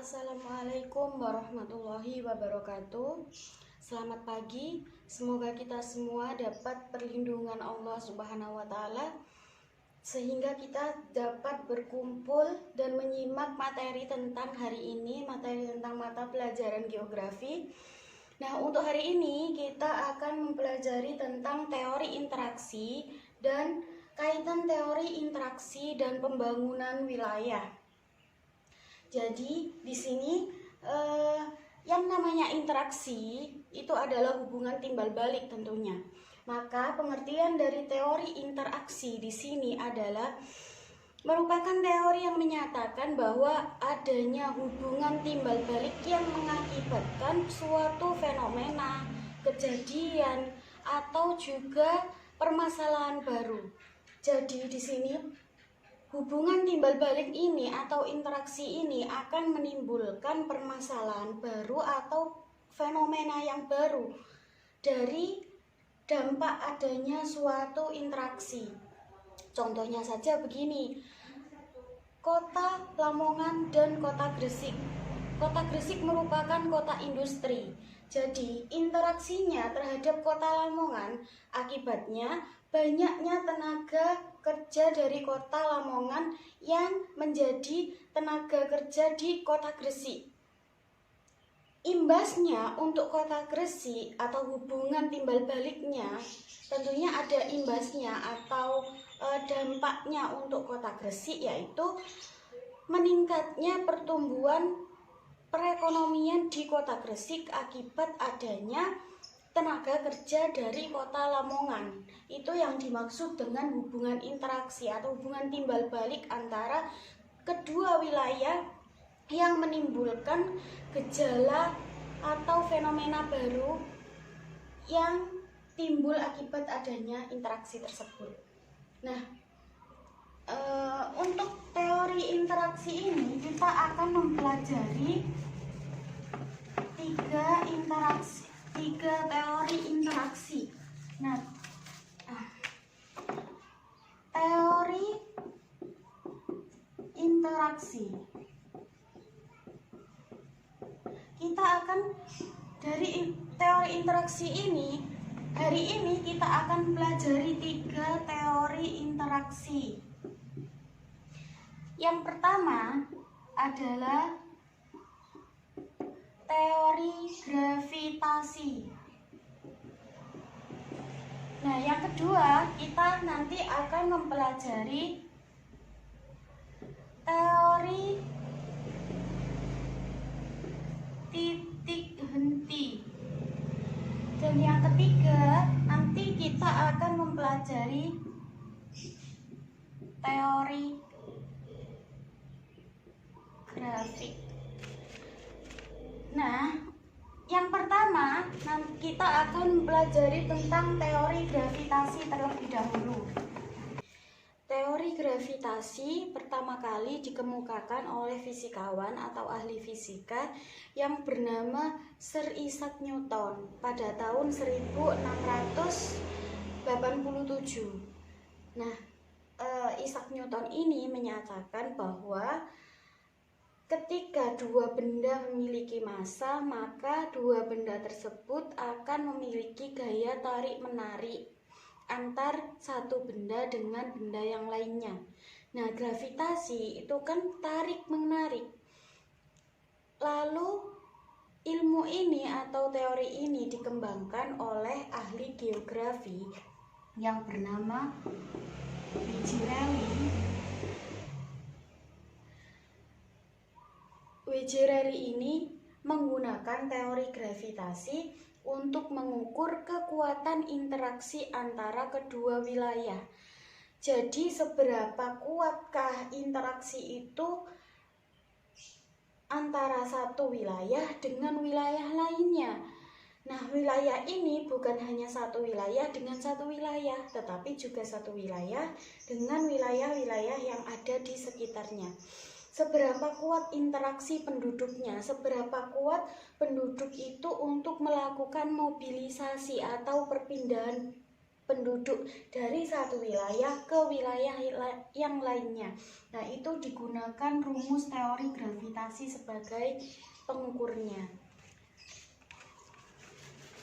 Assalamualaikum warahmatullahi wabarakatuh. Selamat pagi. Semoga kita semua dapat perlindungan Allah Subhanahu wa taala sehingga kita dapat berkumpul dan menyimak materi tentang hari ini, materi tentang mata pelajaran geografi. Nah, untuk hari ini kita akan mempelajari tentang teori interaksi dan kaitan teori interaksi dan pembangunan wilayah. Jadi di sini yang namanya interaksi itu adalah hubungan timbal balik tentunya. Maka pengertian dari teori interaksi di sini adalah merupakan teori yang menyatakan bahwa adanya hubungan timbal balik yang mengakibatkan suatu fenomena, kejadian, atau juga permasalahan baru. Jadi di sini hubungan timbal balik ini atau interaksi ini akan menimbulkan permasalahan baru atau fenomena yang baru dari dampak adanya suatu interaksi. Contohnya saja begini, Kota Lamongan dan Kota Gresik. Kota Gresik merupakan kota industri. Jadi interaksinya terhadap Kota Lamongan akibatnya banyaknya tenaga kerja dari Kota Lamongan yang menjadi tenaga kerja di Kota Gresik. Imbasnya untuk Kota Gresik atau hubungan timbal baliknya tentunya ada imbasnya atau dampaknya untuk Kota Gresik, yaitu meningkatnya pertumbuhan perekonomian di Kota Gresik akibat adanya tenaga kerja dari Kota Lamongan. Itu yang dimaksud dengan hubungan interaksi atau hubungan timbal balik antara kedua wilayah yang menimbulkan gejala atau fenomena baru yang timbul akibat adanya interaksi tersebut. Nah, untuk teori interaksi ini kita akan mempelajari tiga teori interaksi. Nah, teori interaksi kita akan dari teori interaksi ini hari ini kita akan pelajari tiga teori interaksi. Yang pertama adalah teori gravitasi. Nah, yang kedua kita nanti akan mempelajari teori titik henti. Dan yang ketiga nanti kita akan mempelajari teori grafik. Nah, yang pertama kita akan mempelajari tentang teori gravitasi terlebih dahulu. Teori gravitasi pertama kali dikemukakan oleh fisikawan atau ahli fisika yang bernama Sir Isaac Newton pada tahun 1687. Nah, Isaac Newton ini menyatakan bahwa ketika dua benda memiliki massa, maka dua benda tersebut akan memiliki gaya tarik-menarik antar satu benda dengan benda yang lainnya. Nah, gravitasi itu kan tarik-menarik. Lalu ilmu ini atau teori ini dikembangkan oleh ahli geografi yang bernama Ricciarelli ini menggunakan teori gravitasi untuk mengukur kekuatan interaksi antara kedua wilayah. Jadi seberapa kuatkah interaksi itu antara satu wilayah dengan wilayah lainnya. Nah, wilayah ini bukan hanya satu wilayah dengan satu wilayah, tetapi juga satu wilayah dengan wilayah-wilayah yang ada di sekitarnya. Seberapa kuat interaksi penduduknya, seberapa kuat penduduk itu untuk melakukan mobilisasi atau perpindahan penduduk dari satu wilayah ke wilayah yang lainnya. Nah, itu digunakan rumus teori gravitasi sebagai pengukurnya.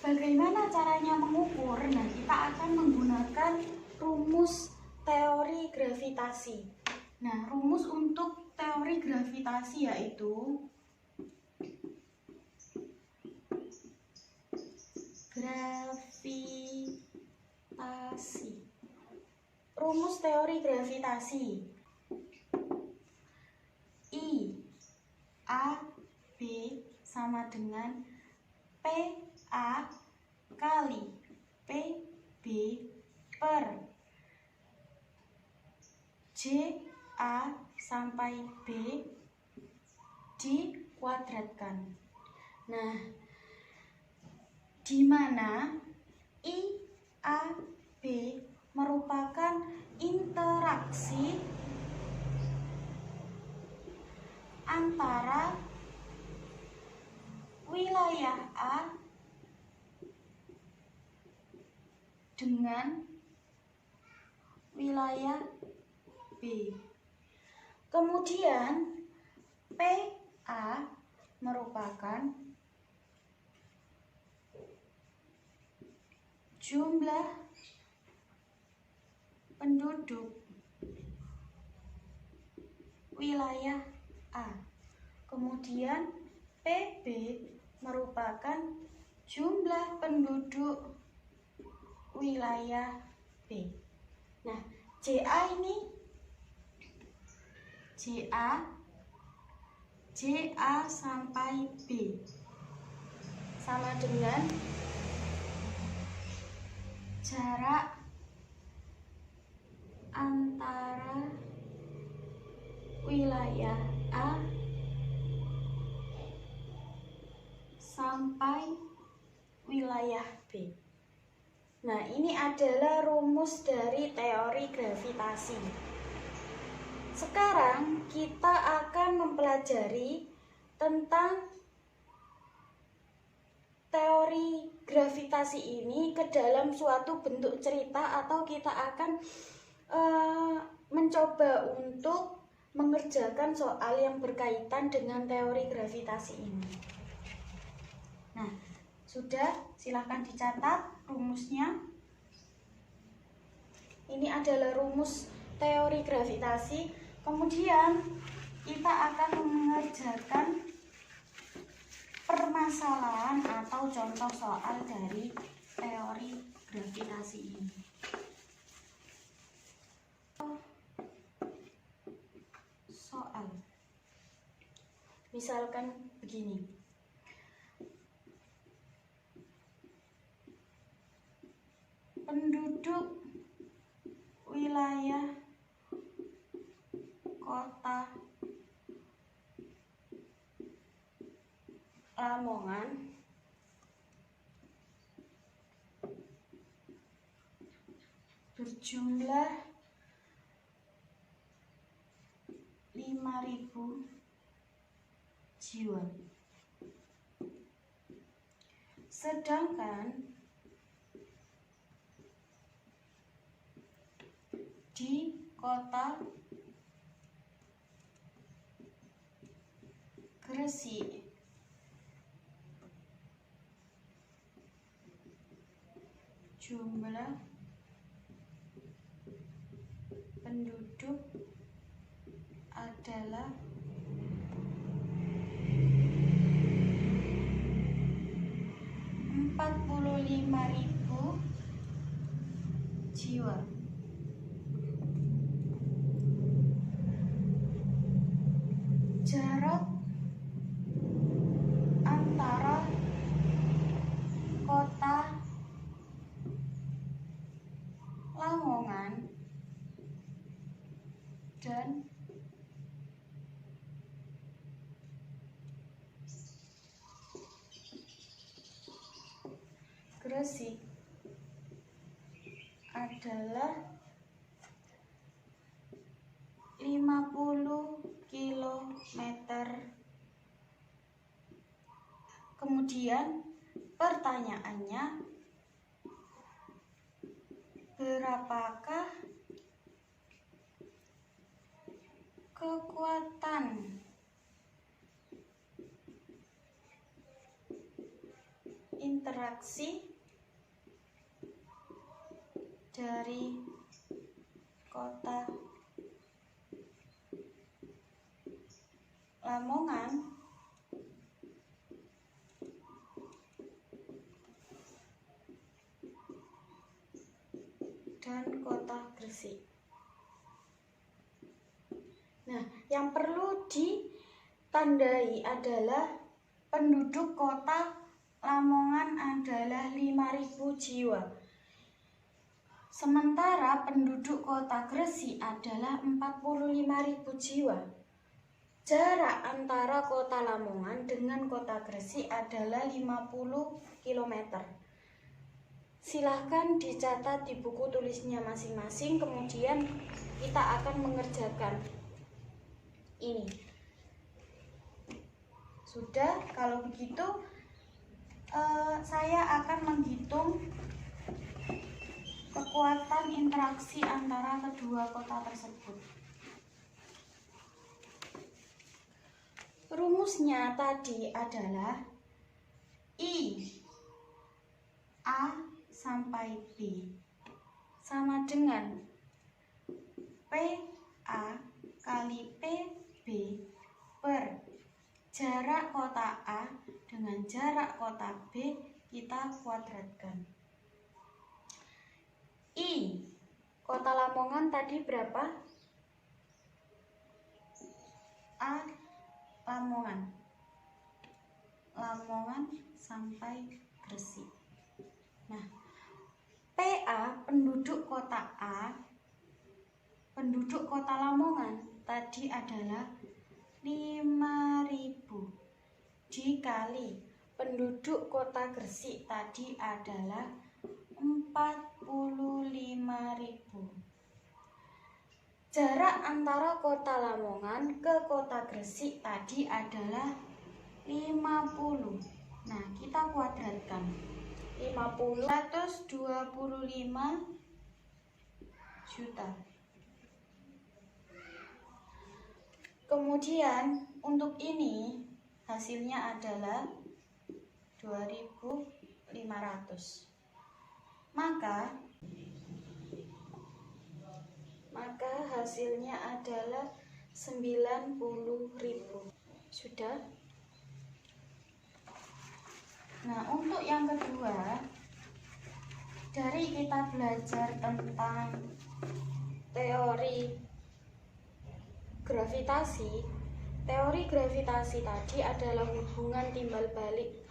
Bagaimana caranya mengukur? Nah, kita akan menggunakan rumus teori gravitasi. Nah, rumus untuk teori gravitasi yaitu gravitasi. Rumus teori gravitasi I A B sama dengan PA kali PB per JA sampai B dikuadratkan. Nah, di mana I, A, B merupakan interaksi antara wilayah A dengan wilayah B. Kemudian PA merupakan jumlah penduduk wilayah A. Kemudian PB merupakan jumlah penduduk wilayah B. Nah, JA sampai B sama dengan jarak antara wilayah A sampai wilayah B. Nah, ini adalah rumus dari teori gravitasi. Sekarang kita akan mempelajari tentang teori gravitasi ini ke dalam suatu bentuk cerita, atau kita akan mencoba untuk mengerjakan soal yang berkaitan dengan teori gravitasi ini. Nah, sudah, silahkan dicatat rumusnya. Ini adalah rumus teori gravitasi. Kemudian kita akan mengerjakan permasalahan atau contoh soal dari teori gravitasi ini. Soal misalkan begini. Penduduk wilayah kota Lamongan berjumlah 5.000 jiwa. Sedangkan di kota Gresik jumlah penduduk adalah 45.000 jiwa. Jarak antara kota Lamongan dan Gresik adalah 50 km. Kemudian pertanyaannya, berapakah kekuatan interaksi dari kota Lamongan dan kota Gresik. Nah, yang perlu ditandai adalah penduduk kota Lamongan adalah 5.000 jiwa. Sementara penduduk kota Gresik adalah 45.000 jiwa. Jarak antara kota Lamongan dengan kota Gresik adalah 50 km. Silahkan dicatat di buku tulisnya masing-masing, kemudian kita akan mengerjakan ini. Sudah, kalau begitu saya akan menghitung kekuatan interaksi antara kedua kota tersebut. Rumusnya tadi adalah I A sampai B sama dengan PA kali PB per jarak kota A dengan jarak kota B kita kuadratkan. I kota Lamongan tadi berapa? A Lamongan sampai Gresik. Nah, PA penduduk kota A, penduduk kota Lamongan tadi adalah 5.000 dikali penduduk kota Gresik tadi adalah 45.000. Jarak antara kota Lamongan ke kota Gresik tadi adalah 50. Nah, kita kuadratkan. 50 125 juta. Kemudian untuk ini hasilnya adalah 2.500. Maka hasilnya adalah 90.000. Sudah? Nah, untuk yang kedua, dari kita belajar tentang teori gravitasi. Teori gravitasi tadi adalah hubungan timbal balik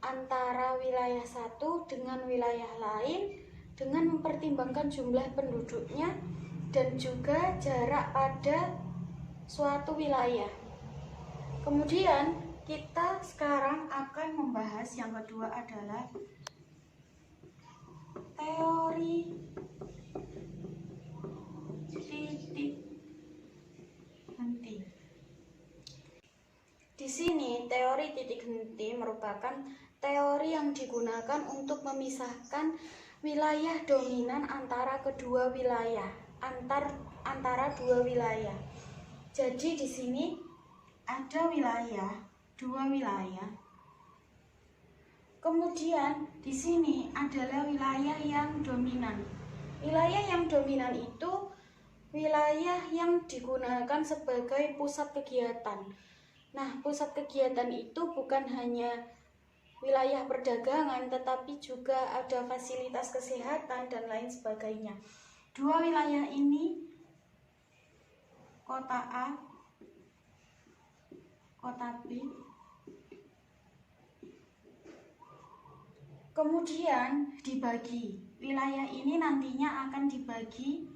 antara wilayah satu dengan wilayah lain dengan mempertimbangkan jumlah penduduknya dan juga jarak pada suatu wilayah. Kemudian kita sekarang akan membahas yang kedua adalah teori titik henti. Di sini teori titik henti merupakan teori yang digunakan untuk memisahkan wilayah dominan antara kedua wilayah, antara dua wilayah. Jadi di sini ada dua wilayah. Kemudian di sini adalah wilayah yang dominan. Wilayah yang dominan itu wilayah yang digunakan sebagai pusat kegiatan. Nah, pusat kegiatan itu bukan hanya wilayah perdagangan, tetapi juga ada fasilitas kesehatan dan lain sebagainya. Dua wilayah ini, kota A, kota B. Kemudian dibagi. Wilayah ini nantinya akan dibagi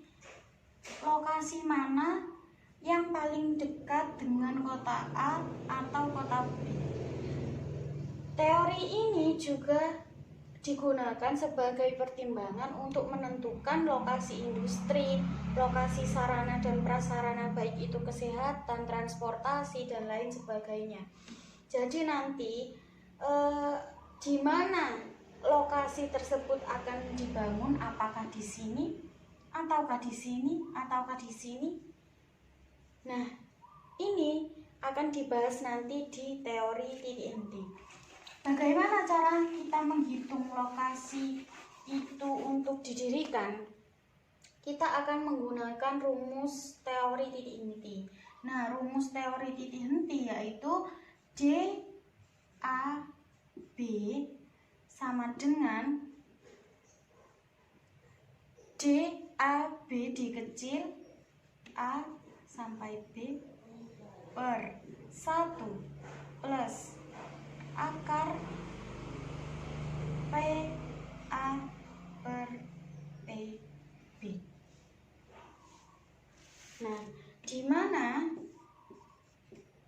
lokasi mana yang paling dekat dengan kota A atau kota B. Teori ini juga digunakan sebagai pertimbangan untuk menentukan lokasi industri, lokasi sarana dan prasarana baik itu kesehatan, transportasi, dan lain sebagainya. Jadi nanti di mana lokasi tersebut akan dibangun, apakah di sini, ataukah di sini, ataukah di sini. Nah, ini akan dibahas nanti di teori titik henti. Bagaimana cara kita menghitung lokasi itu untuk didirikan? Kita akan menggunakan rumus teori titik henti. Nah, rumus teori titik henti yaitu DAB sama dengan DAB dikecil A sampai B per 1 plus akar PA per PB. Nah, di mana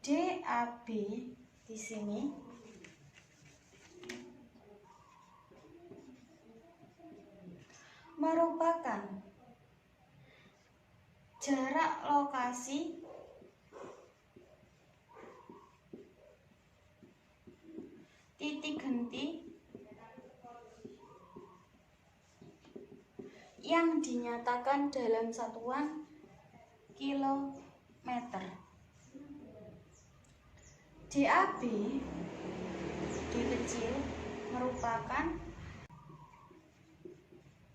DAB di sini merupakan jarak lokasi titik henti yang dinyatakan dalam satuan kilometer. DAB dikecil merupakan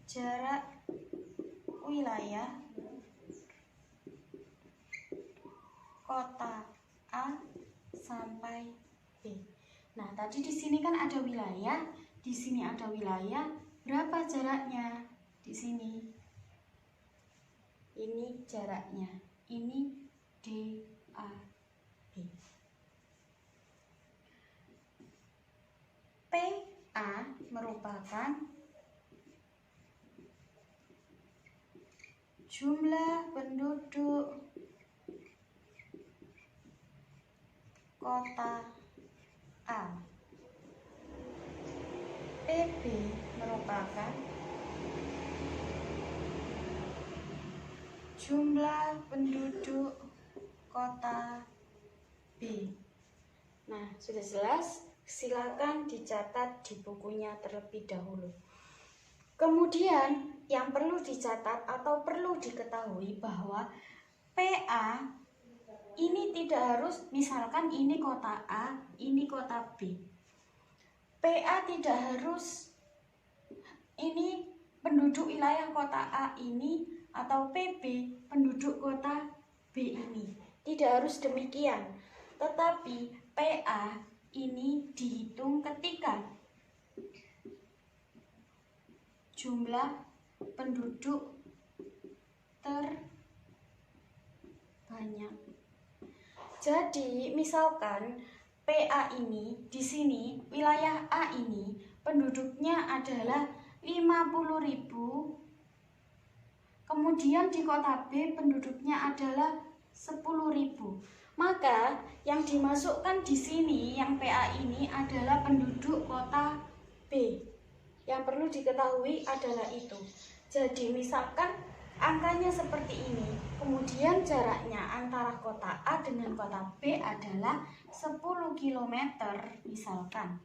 jarak wilayah kota A sampai B. Nah, tadi di sini kan ada wilayah, di sini ada wilayah. Berapa jaraknya? Di sini. Ini jaraknya. Ini DAB. PA merupakan jumlah penduduk kota A. PB merupakan jumlah penduduk kota B. Nah, sudah jelas? Silakan dicatat di bukunya terlebih dahulu. Kemudian yang perlu dicatat atau perlu diketahui bahwa PA ini tidak harus, misalkan ini kota A, ini kota B. PA tidak harus ini penduduk wilayah kota A ini atau PB penduduk kota B ini. Tidak harus demikian. Tetapi PA ini dihitung ketika jumlah penduduk terbanyak. Jadi, misalkan PA ini di sini wilayah A ini penduduknya adalah 50.000. Kemudian di kota B penduduknya adalah 10.000. Maka yang dimasukkan di sini yang PA ini adalah penduduk kota B. Yang perlu diketahui adalah itu. Jadi misalkan angkanya seperti ini, kemudian jaraknya antara kota A dengan kota B adalah 10 km misalkan.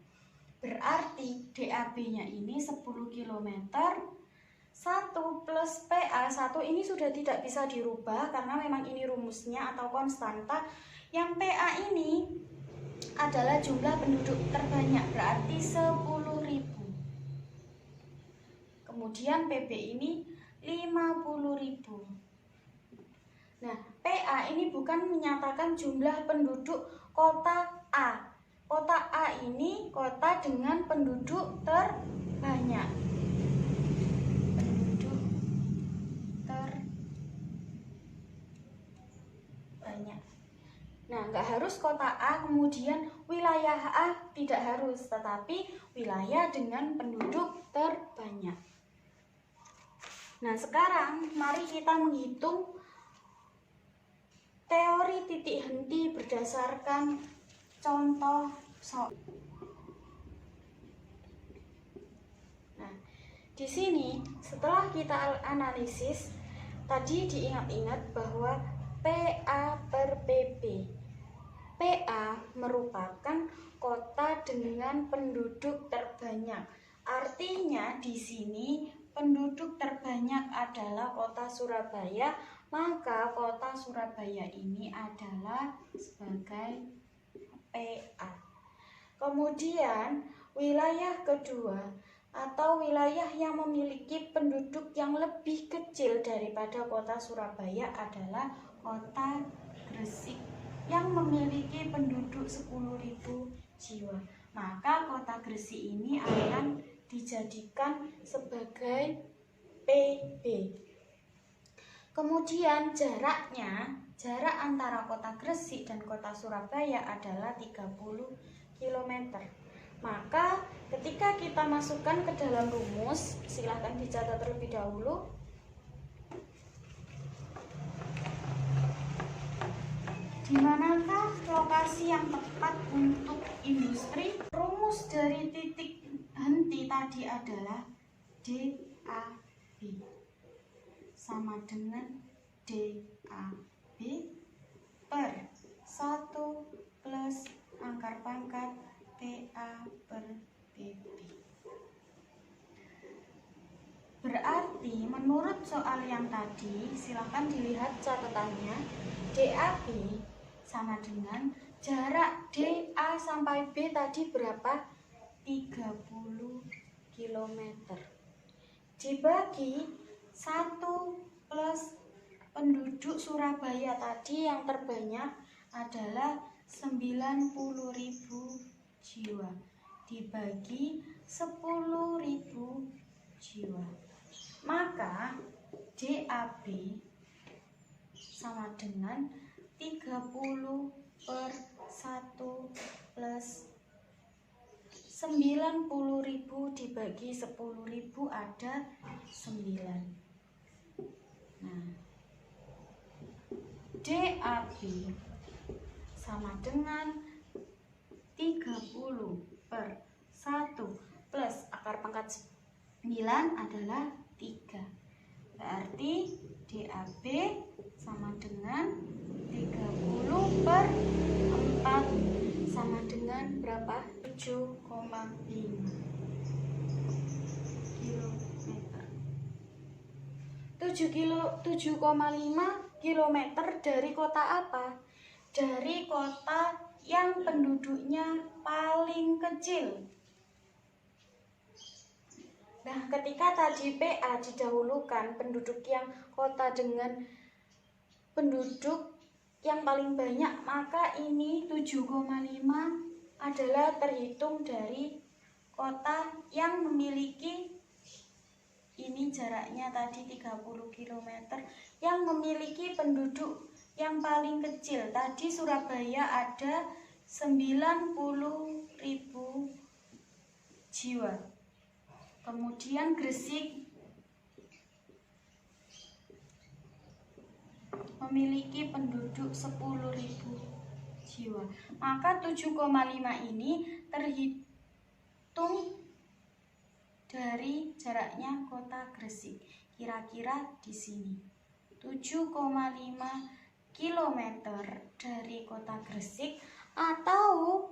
Berarti DAB-nya ini 10 km. 1 plus PA, 1 ini sudah tidak bisa dirubah karena memang ini rumusnya atau konstanta. Yang PA ini adalah jumlah penduduk terbanyak, berarti 10.000. Kemudian PB ini 50.000. Nah, PA ini bukan menyatakan jumlah penduduk kota A. Kota A ini kota dengan penduduk terbanyak. Nah, nggak harus kota A, kemudian wilayah A tidak harus, tetapi wilayah dengan penduduk terbanyak. Nah, sekarang mari kita menghitung teori titik henti berdasarkan contoh soal. Nah, di sini setelah kita analisis, tadi diingat-ingat bahwa PA per PB. PA merupakan kota dengan penduduk terbanyak Artinya di sini penduduk terbanyak adalah kota Surabaya, maka kota Surabaya ini adalah sebagai PA. Kemudian wilayah kedua atau wilayah yang memiliki penduduk yang lebih kecil daripada kota Surabaya adalah kota Gresik yang memiliki penduduk 10.000 jiwa. Maka kota Gresik ini akan dijadikan sebagai PB. Kemudian jarak antara kota Gresik dan kota Surabaya adalah 30 km. Maka ketika kita masukkan ke dalam rumus, silahkan dicatat terlebih dahulu. Di manakah lokasi yang tepat untuk industri? Rumus dari titik henti tadi adalah DAB sama dengan DAB per 1 plus akar pangkat PA per PB. Berarti menurut soal yang tadi, silakan dilihat catatannya. DAB sama dengan jarak DA sampai B tadi berapa? 30 km. Dibagi 1 plus penduduk Surabaya tadi yang terbanyak adalah 90.000 jiwa dibagi 10.000 jiwa. Maka DAB sama dengan 30 per 1 plus 90.000 dibagi 10.000 ada 9. Nah, DAB sama dengan 30 per 1 plus akar pangkat 9 adalah 3. Berarti DAB sama dengan 30 per 4 sama dengan berapa? 7,5 km. 7,5 km dari kota apa? Dari kota yang penduduknya paling kecil. Nah, ketika tadi PA didahulukan penduduk yang kota dengan penduduk yang paling banyak, maka ini 7,5 adalah terhitung dari kota yang memiliki, ini jaraknya tadi 30 km, yang memiliki penduduk yang paling kecil. Tadi Surabaya ada 90.000 jiwa. Kemudian Gresik memiliki penduduk 10.000 jiwa. Maka 7,5 ini terhitung dari jaraknya kota Gresik. Kira-kira di sini 7,5 km dari kota Gresik atau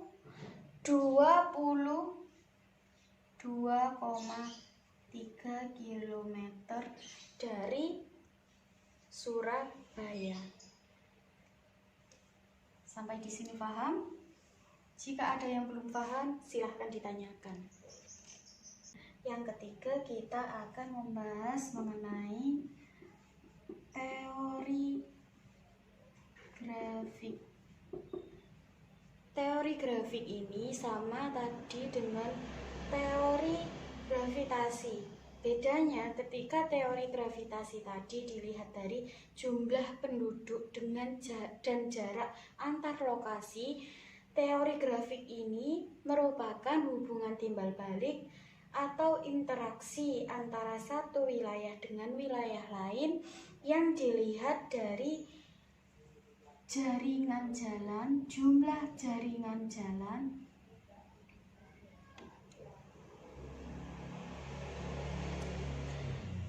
22,3 km dari Surabaya. Sampai di sini paham? Jika ada yang belum paham, silahkan ditanyakan. Yang ketiga, kita akan membahas mengenai teori grafik. Teori grafik ini sama tadi dengan teori gravitasi. Bedanya ketika teori gravitasi tadi dilihat dari jumlah penduduk dan jarak antar lokasi, teori grafik ini merupakan hubungan timbal balik atau interaksi antara satu wilayah dengan wilayah lain yang dilihat dari jaringan jalan, jumlah jaringan jalan,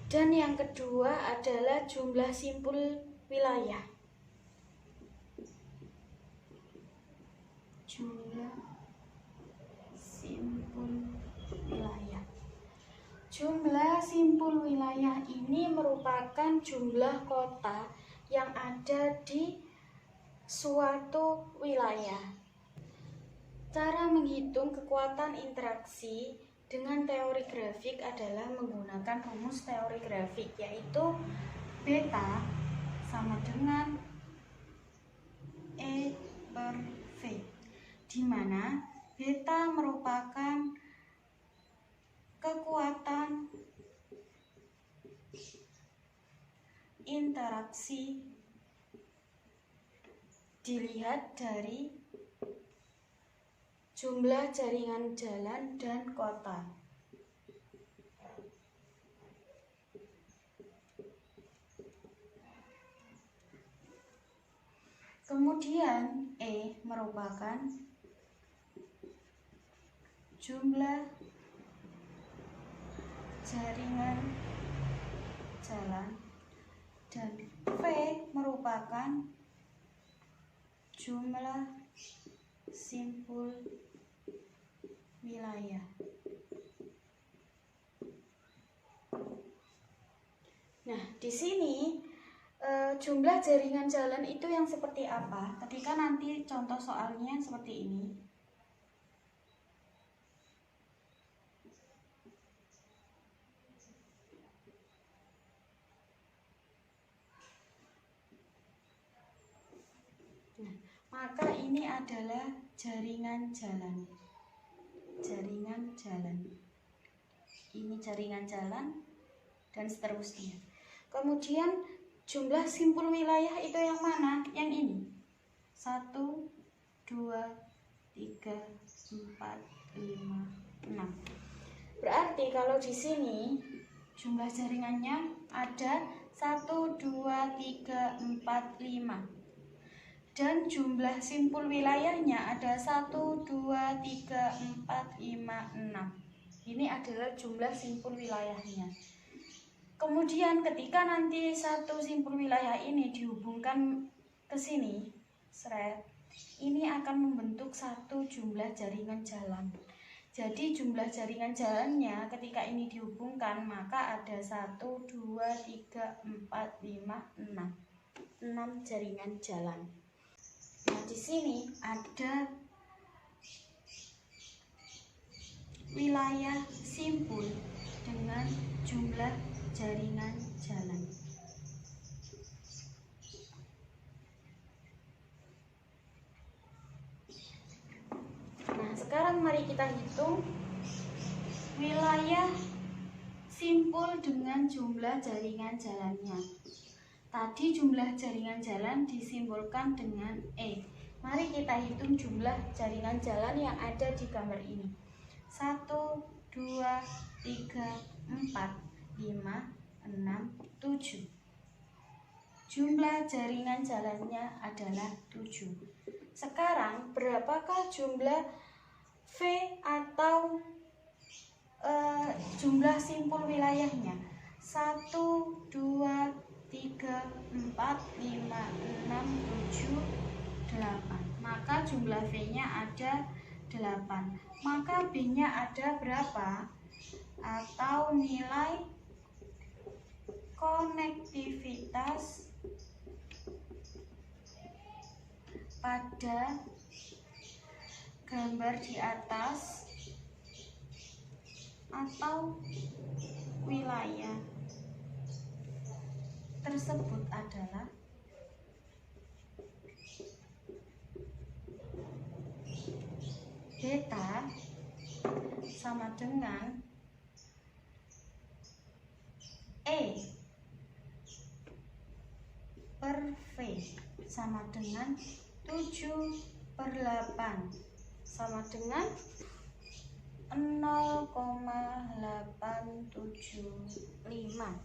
dan yang kedua adalah jumlah simpul wilayah. Jumlah simpul wilayah. Jumlah simpul wilayah ini merupakan jumlah kota yang ada di suatu wilayah. Cara menghitung kekuatan interaksi dengan teori grafik adalah menggunakan rumus teori grafik, yaitu beta sama dengan E per V, di mana beta merupakan kekuatan interaksi dilihat dari jumlah jaringan jalan dan kota. Kemudian E merupakan jumlah jaringan jalan dan V merupakan jumlah simpul wilayah. Nah, di sini jumlah jaringan jalan itu yang seperti apa? Ketika nanti contoh soalnya seperti ini. Nah, maka ini adalah jaringan jalan. Jaringan jalan. Ini jaringan jalan dan seterusnya. Kemudian jumlah simpul wilayah itu yang mana? Yang ini. 1, 2, 3, 4, 5, 6. Berarti kalau di sini jumlah jaringannya ada 1, 2, 3, 4, 5. Dan jumlah simpul wilayahnya ada 1, 2, 3, 4, 5, 6. Ini adalah jumlah simpul wilayahnya. Kemudian ketika nanti satu simpul wilayah ini dihubungkan ke sini, ini akan membentuk satu jumlah jaringan jalan. Jadi jumlah jaringan jalannya ketika ini dihubungkan maka ada 1, 2, 3, 4, 5, 6. 6 jaringan jalan. Nah, di sini ada wilayah simpul dengan jumlah jaringan jalan. Nah, sekarang mari kita hitung wilayah simpul dengan jumlah jaringan jalannya. Tadi jumlah jaringan jalan disimbolkan dengan E. Mari kita hitung jumlah jaringan jalan yang ada di gambar ini. 1, 2, 3, 4, 5, 6, 7. Jumlah jaringan jalannya adalah 7. Sekarang berapakah jumlah V atau jumlah simpul wilayahnya? 1, 2, 3, 4, 5, 6, 7, 8. Maka jumlah V-nya ada 8. Maka B-nya ada berapa? Atau nilai konektivitas pada gambar di atas atau wilayah tersebut adalah beta sama dengan E per V sama dengan 7/8 sama dengan 0,875.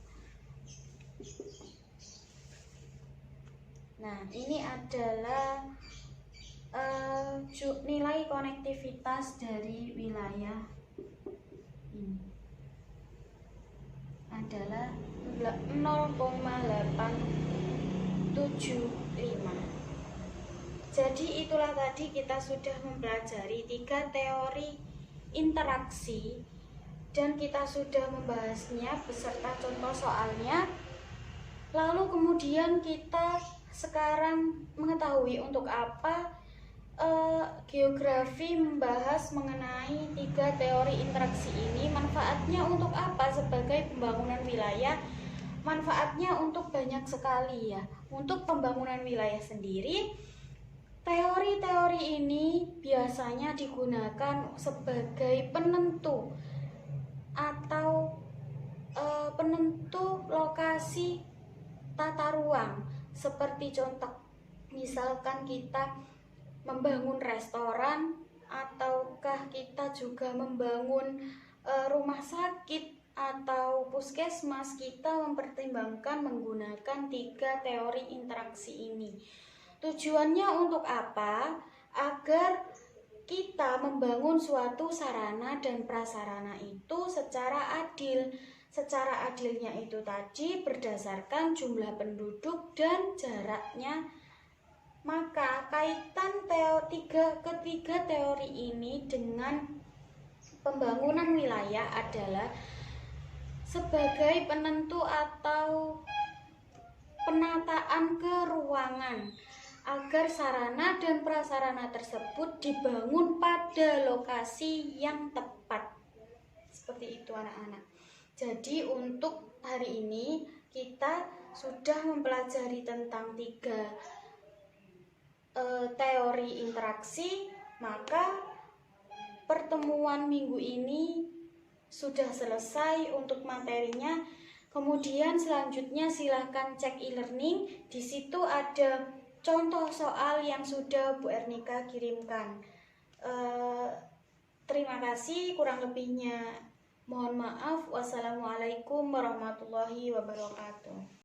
Nah, ini adalah nilai konektivitas dari wilayah ini adalah 0,875. Jadi itulah tadi kita sudah mempelajari 3 teori interaksi dan kita sudah membahasnya beserta contoh soalnya. Lalu kemudian kita sekarang mengetahui untuk apa geografi membahas mengenai 3 teori interaksi ini. Manfaatnya untuk apa sebagai pembangunan wilayah? Manfaatnya untuk banyak sekali ya. Untuk pembangunan wilayah sendiri, teori-teori ini biasanya digunakan sebagai penentu atau penentu lokasi tata ruang. Seperti contoh, misalkan kita membangun restoran, ataukah kita juga membangun rumah sakit atau puskesmas, kita mempertimbangkan menggunakan 3 teori interaksi ini. Tujuannya untuk apa? Agar kita membangun suatu sarana dan prasarana itu secara adil. Secara adilnya itu tadi berdasarkan jumlah penduduk dan jaraknya. Maka kaitan ketiga teori ini dengan pembangunan wilayah adalah sebagai penentu atau penataan keruangan agar sarana dan prasarana tersebut dibangun pada lokasi yang tepat. Seperti itu anak-anak. Jadi untuk hari ini kita sudah mempelajari tentang 3 teori interaksi, maka pertemuan minggu ini sudah selesai untuk materinya. Kemudian selanjutnya silahkan cek e-learning. Di situ ada contoh soal yang sudah Bu Ernika kirimkan. Terima kasih, kurang lebihnya mohon maaf. Wassalamualaikum warahmatullahi wabarakatuh.